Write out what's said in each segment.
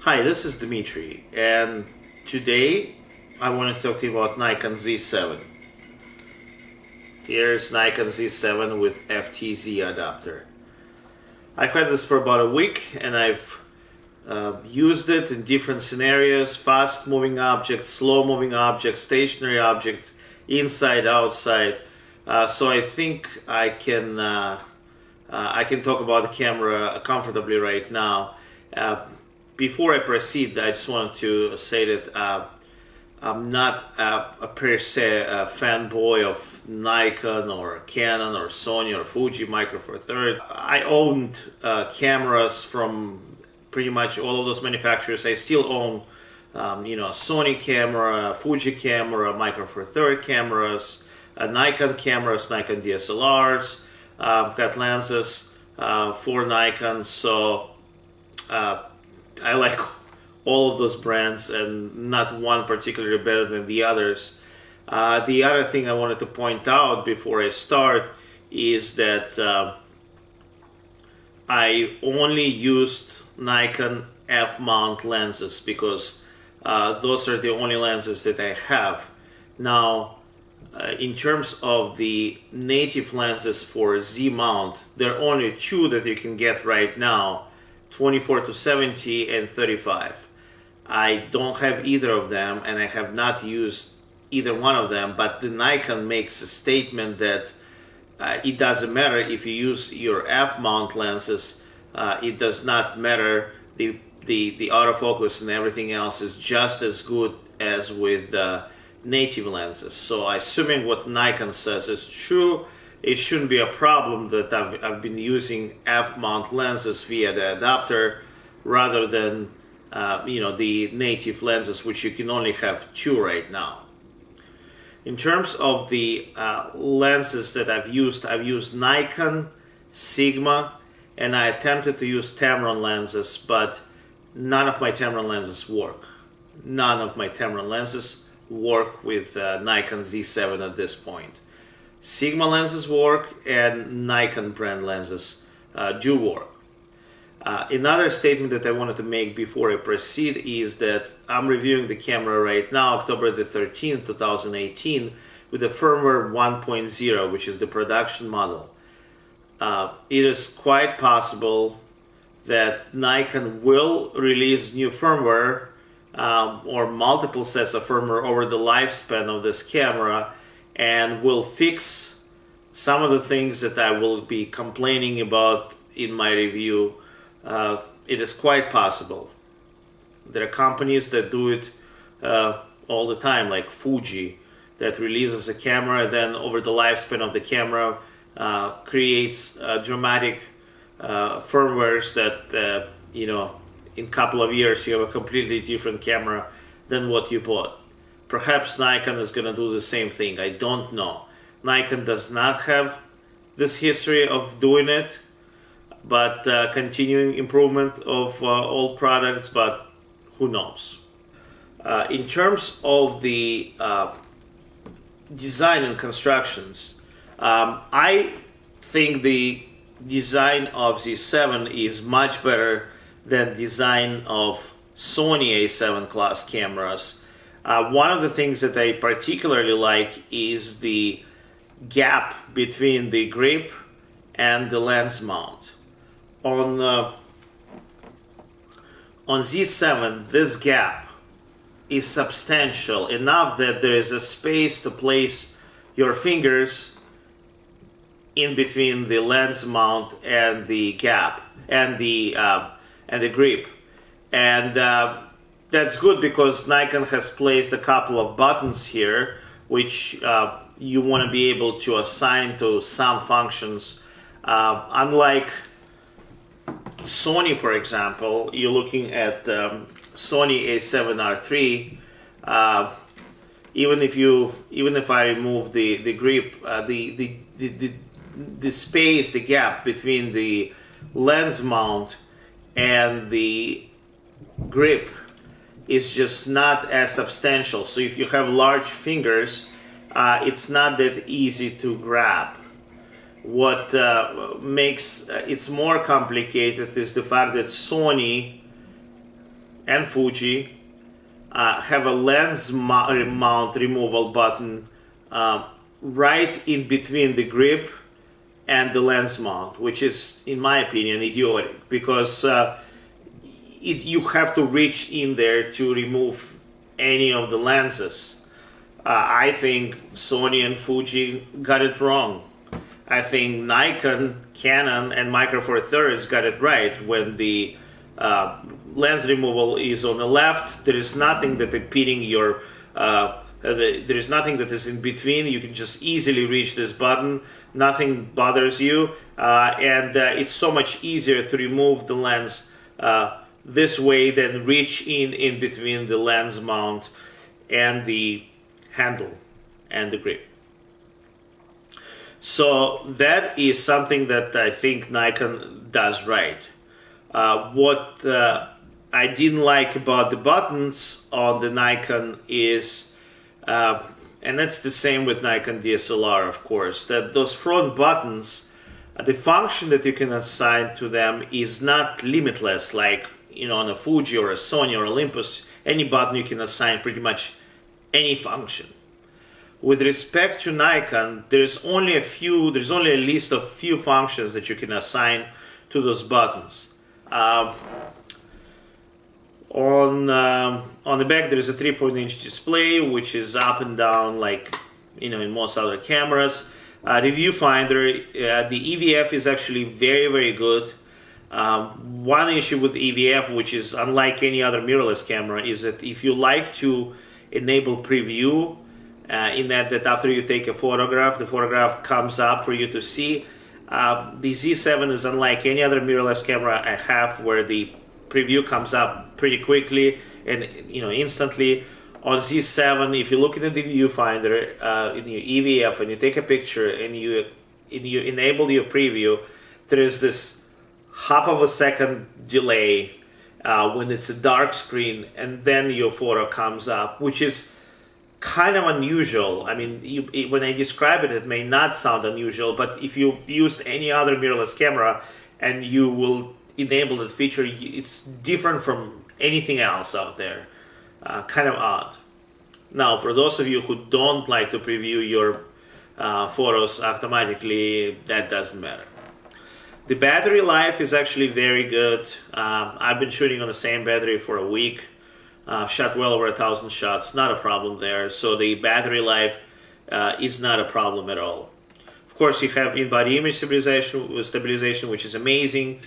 Hi, this is Dmitry, and today I want to talk to you about Nikon Z7. Here's Nikon Z7 with FTZ adapter. I've had this for about a week, and I've used it in different scenarios: fast-moving objects, slow-moving objects, stationary objects, inside, outside. So I think I can talk about the camera comfortably right now. Before I proceed, I just wanted to say that I'm not a per se a fanboy of Nikon or Canon or Sony or Fuji Micro Four Thirds. I owned cameras from pretty much all of those manufacturers. I still own, a Sony camera, a Fuji camera, Micro Four Thirds cameras, Nikon cameras, Nikon DSLRs. I've got lenses for Nikon, so I like all of those brands, and not one particularly better than the others. The other thing I wanted to point out before I start is that I only used Nikon F-mount lenses because those are the only lenses that I have. Now, in terms of the native lenses for Z-mount, there are only two that you can get right now: 24-70 and 35. I don't have either of them, and I have not used either one of them, but the Nikon makes a statement that it doesn't matter if you use your F-mount lenses, it does not matter, the autofocus and everything else is just as good as with native lenses. So assuming what Nikon says is true, it shouldn't be a problem that I've been using F-mount lenses via the adapter rather than the native lenses, which you can only have two right now. In terms of the lenses that I've used Nikon, Sigma, and I attempted to use Tamron lenses, but none of my Tamron lenses work. None of my Tamron lenses work with Nikon Z7 at this point. Sigma lenses work, and Nikon brand lenses do work. Another statement that I wanted to make before I proceed is that I'm reviewing the camera right now, October the 13th, 2018, with the firmware 1.0, which is the production model. It is quite possible that Nikon will release new firmware or multiple sets of firmware over the lifespan of this camera, and will fix some of the things that I will be complaining about in my review. It is quite possible. There are companies that do it all the time, like Fuji, that releases a camera, then over the lifespan of the camera creates dramatic firmwares that, in a couple of years you have a completely different camera than what you bought. Perhaps Nikon is going to do the same thing. I don't know. Nikon does not have this history of doing it, but continuing improvement of old products, but who knows. In terms of the design and constructions, I think the design of Z7 is much better than design of Sony A7 class cameras. One of the things that I particularly like is the gap between the grip and the lens mount. On Z7, this gap is substantial enough that there is a space to place your fingers in between the lens mount and the gap and the grip, and that's good because Nikon has placed a couple of buttons here which you want to be able to assign to some functions. Unlike Sony, for example, you're looking at Sony A7R3. Even if I remove the grip, the space, the gap between the lens mount and the grip is just not as substantial. So if you have large fingers, it's not that easy to grab. What makes it more complicated is the fact that Sony and Fuji have a lens mount removal button right in between the grip and the lens mount, which is, in my opinion, idiotic, because you have to reach in there to remove any of the lenses. I think Sony and Fuji got it wrong. I think Nikon, Canon, and Micro Four Thirds got it right. When the lens removal is on the left, there is nothing that impeding your there is nothing that is in between. You can just easily reach this button. Nothing bothers you, and it's so much easier to remove the lens this way than reach in between the lens mount and the handle and the grip. So that is something that I think Nikon does right. What I didn't like about the buttons on the Nikon is, and that's the same with Nikon DSLR, of course, that those front buttons, the function that you can assign to them is not limitless, like, you know, on a Fuji or a Sony or Olympus. Any button you can assign pretty much any function. With respect to Nikon, there's only a list of few functions that you can assign to those buttons. On the back there is a 3.inch display, which is up and down like, you know, in most other cameras. The viewfinder, the EVF is actually very, very good. One issue with EVF, which is unlike any other mirrorless camera, is that if you like to enable preview, in that after you take a photograph, the photograph comes up for you to see. The Z7 is unlike any other mirrorless camera I have, where the preview comes up pretty quickly and, you know, instantly. On Z7, if you look at the viewfinder in your EVF and you take a picture and you enable your preview, there is this half of a second delay when it's a dark screen, and then your photo comes up, which is kind of unusual. I mean, when I describe it, it may not sound unusual, but if you've used any other mirrorless camera and you will enable that feature, it's different from anything else out there. Kind of odd. Now, for those of you who don't like to preview your photos automatically, that doesn't matter. The battery life is actually very good. I've been shooting on the same battery for a week. I've shot well over 1,000 shots, not a problem there. So the battery life is not a problem at all. Of course, you have in-body image stabilization, which is amazing.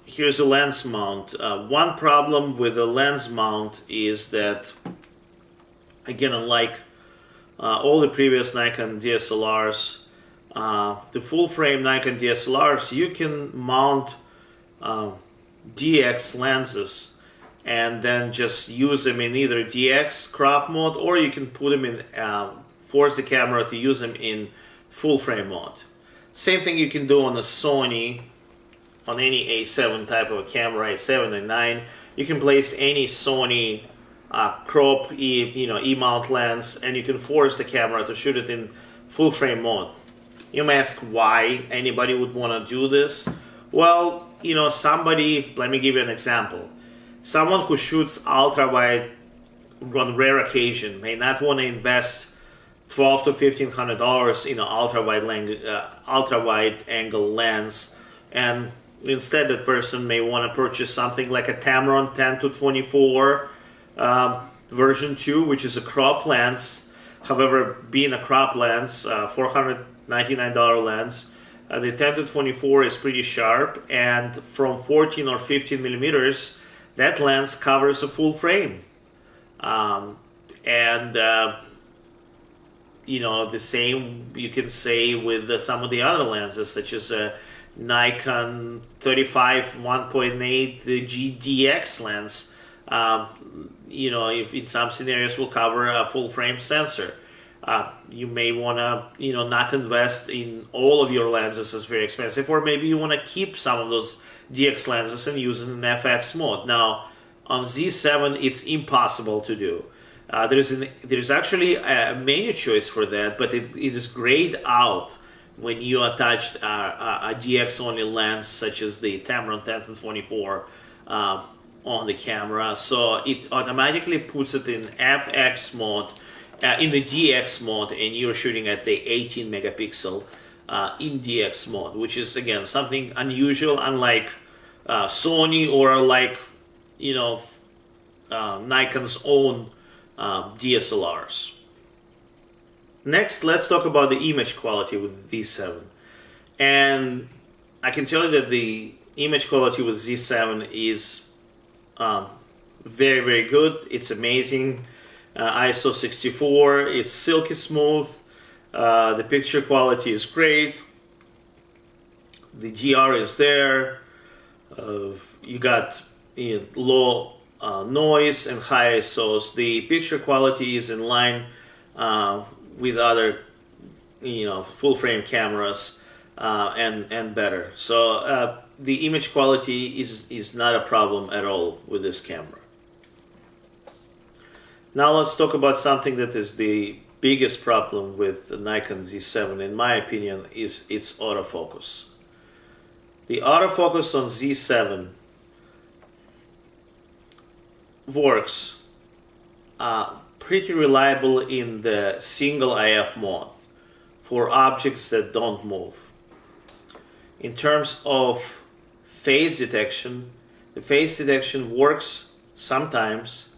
Here's a lens mount. One problem with the lens mount is that, again, unlike all the previous Nikon DSLRs, the full-frame Nikon DSLRs, you can mount DX lenses and then just use them in either DX crop mode, or you can put them in, force the camera to use them in full-frame mode. Same thing you can do on a Sony, on any A7 type of a camera, A7 and 9. You can place any Sony crop E-mount lens, and you can force the camera to shoot it in full-frame mode. You may ask why anybody would want to do this. Well, you know, let me give you an example. Someone who shoots ultra-wide on rare occasion may not want to invest $1,200 to $1,500 in an ultra-wide angle lens, and instead that person may want to purchase something like a Tamron 10 to 24 version 2, which is a crop lens. However, being a crop lens, $499 lens, the 10 to 24 is pretty sharp, and from 14 or 15 millimeters, that lens covers a full frame. You know, the same you can say with some of the other lenses, such as a Nikon 35 1.8 GDX lens. You know, if in some scenarios will cover a full frame sensor. You may want to, you know, not invest in all of your lenses as very expensive, or maybe you want to keep some of those DX lenses and use it in FX mode. Now, on Z7, it's impossible to do. There's actually a menu choice for that, but it is grayed out when you attach a DX only lens, such as the Tamron 10 to 24, on the camera, so it automatically puts it in FX mode, in the DX mode, and you're shooting at the 18 megapixel in DX mode, which is again something unusual, unlike Sony or like Nikon's own DSLRs. Next, let's talk about the image quality with the Z7. And I can tell you that the image quality with Z7 is very, very good. It's amazing. ISO 64, it's silky smooth. The picture quality is great. The GR is there. You got low noise and high ISOs. The picture quality is in line with other full frame cameras and better. So the image quality is not a problem at all with this camera. Now let's talk about something that is the biggest problem with the Nikon Z7, in my opinion, is its autofocus. The autofocus on Z7 works pretty reliable in the single IF mode for objects that don't move. In terms of phase detection, the phase detection works sometimes,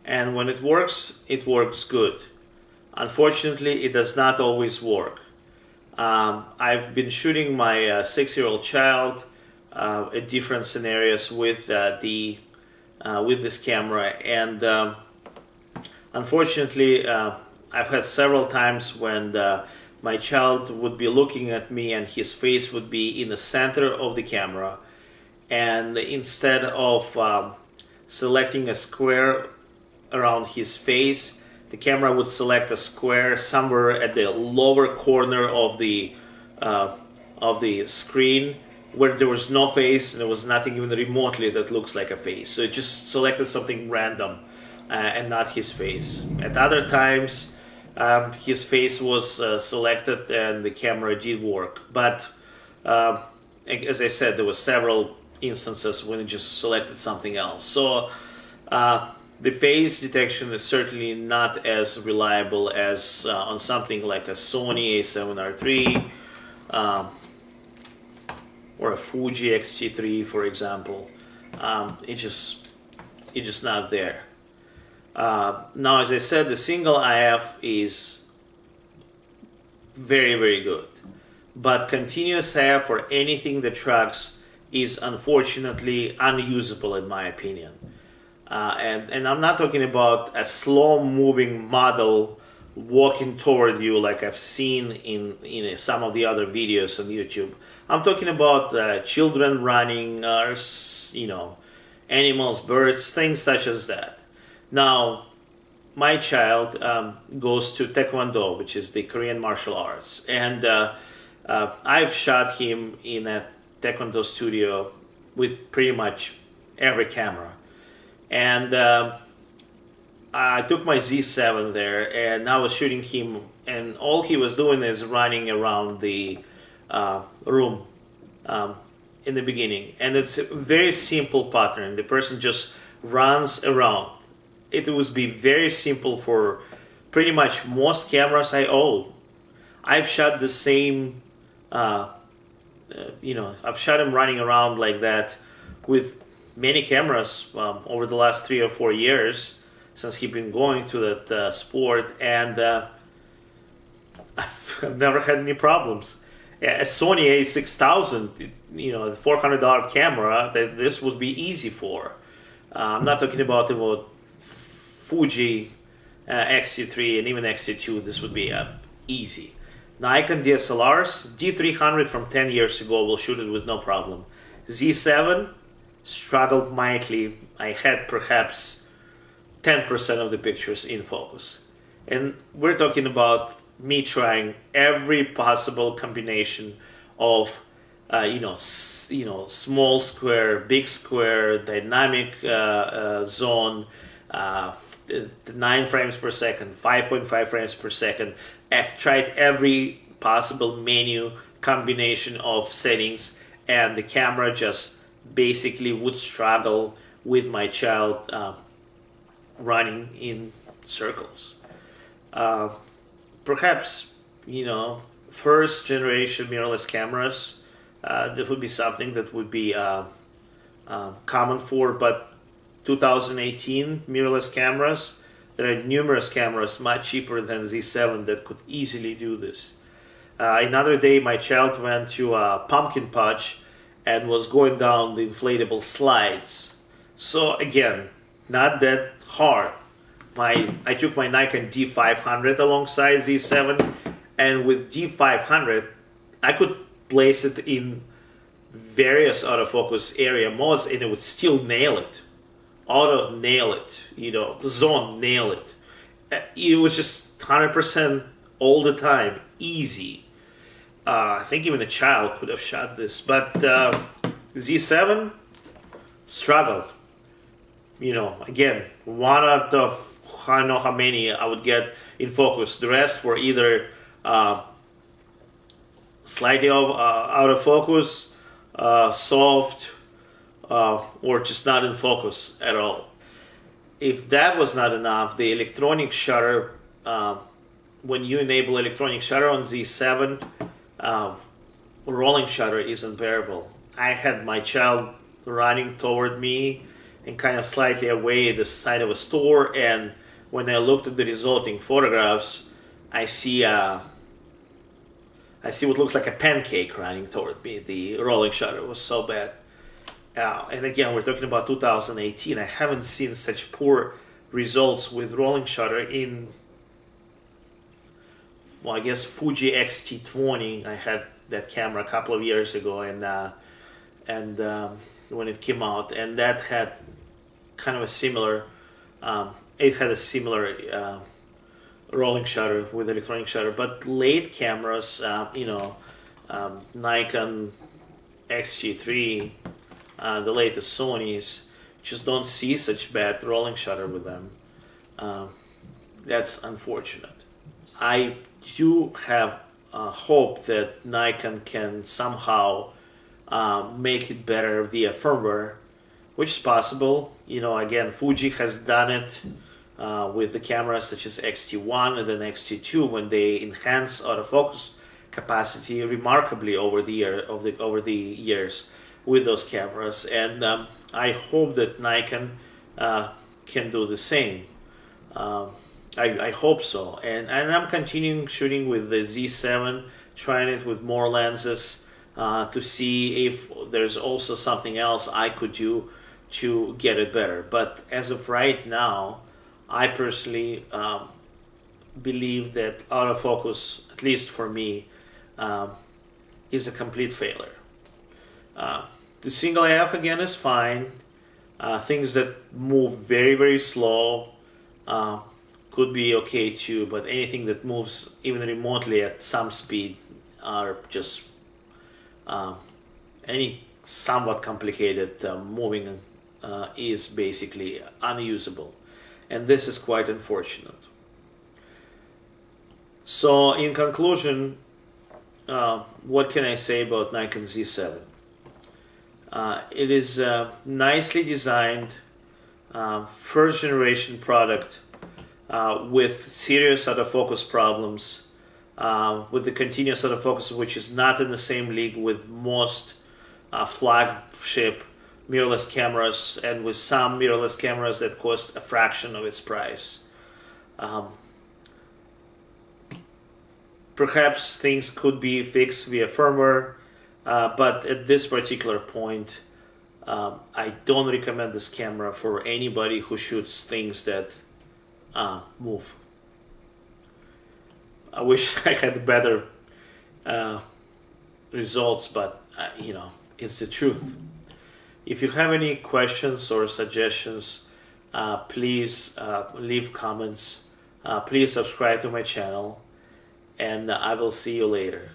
and when it works good. Unfortunately, it does not always work. I've been shooting my 6-year-old child at different scenarios with this camera, and unfortunately, I've had several times when my child would be looking at me and his face would be in the center of the camera, and instead of selecting a square around his face, the camera would select a square somewhere at the lower corner of the screen where there was no face and there was nothing even remotely that looks like a face. So it just selected something random and not his face. At other times, his face was selected and the camera did work. But as I said, there were several instances when it just selected something else. So the phase detection is certainly not as reliable as on something like a Sony A7R3 or a Fuji X-T3, for example. It's just not there. Now, as I said, the single IF is very, very good, but continuous IF for anything that tracks is unfortunately unusable in my opinion. And I'm not talking about a slow-moving model walking toward you like I've seen in some of the other videos on YouTube. I'm talking about children running, or animals, birds, things such as that. Now, my child goes to Taekwondo, which is the Korean martial arts, and I've shot him in a Taekwondo studio with pretty much every camera. And I took my Z7 there, and I was shooting him, and all he was doing is running around the room in the beginning. And it's a very simple pattern. The person just runs around. It would be very simple for pretty much most cameras I own. I've shot the same, I've shot him running around like that with many cameras over the last 3 or 4 years since he's been going to that sport, and I've never had any problems. A Sony A6000, the $400 camera, that this would be easy for. I'm not talking about Fuji X-T3 and even X-T2. This would be easy. Nikon DSLRs, D300 from 10 years ago will shoot it with no problem. Z7 struggled mightily. I had perhaps 10% of the pictures in focus. And we're talking about me trying every possible combination of small square, big square, dynamic zone, 9 frames per second, 5.5 frames per second. I've tried every possible menu combination of settings, and the camera just basically would struggle with my child running in circles. Perhaps, first generation mirrorless cameras, that would be something that would be common for, but 2018 mirrorless cameras, there are numerous cameras much cheaper than Z7 that could easily do this. Another day my child went to a pumpkin patch and was going down the inflatable slides. So again, not that hard. I took my Nikon D500 alongside Z7, and with D500 I could place it in various autofocus area modes and it would still nail it. Auto nail it, zone nail it. It was just 100% all the time, easy. I think even a child could have shot this, but Z7 struggled. Again, one out of I don't know how many I would get in focus. The rest were either slightly out of focus, soft, or just not in focus at all. If that was not enough, the electronic shutter, when you enable electronic shutter on Z7, rolling shutter is unbearable. I had my child running toward me and kind of slightly away at the side of a store, and when I looked at the resulting photographs, I see what looks like a pancake running toward me. The rolling shutter was so bad. And again, we're talking about 2018. I haven't seen such poor results with rolling shutter in, well, I guess Fuji X-T20. I had that camera a couple of years ago, and when it came out, and that had kind of a similar, it had a similar rolling shutter with electronic shutter. But late cameras, Nikon XG3, the latest Sonys, just don't see such bad rolling shutter with them. That's unfortunate. I do have hope that Nikon can somehow make it better via firmware, which is possible. Again, Fuji has done it with the cameras such as X-T1 and then X-T2 when they enhance autofocus capacity remarkably over the years with those cameras, and I hope that Nikon can do the same. I hope so, and I'm continuing shooting with the Z7, trying it with more lenses to see if there's also something else I could do to get it better. But as of right now, I personally believe that autofocus, at least for me, is a complete failure. The single AF again is fine. Things that move very, very slow could be okay too, but anything that moves even remotely at some speed are just any somewhat complicated moving is basically unusable, and this is quite unfortunate. So in conclusion, what can I say about Nikon Z7? It is a nicely designed first generation product with serious autofocus problems, with the continuous autofocus, which is not in the same league with most flagship mirrorless cameras, and with some mirrorless cameras that cost a fraction of its price. Perhaps things could be fixed via firmware, but at this particular point, I don't recommend this camera for anybody who shoots things that move. I wish I had better results, but it's the truth. If you have any questions or suggestions, please leave comments. Please subscribe to my channel, and I will see you later.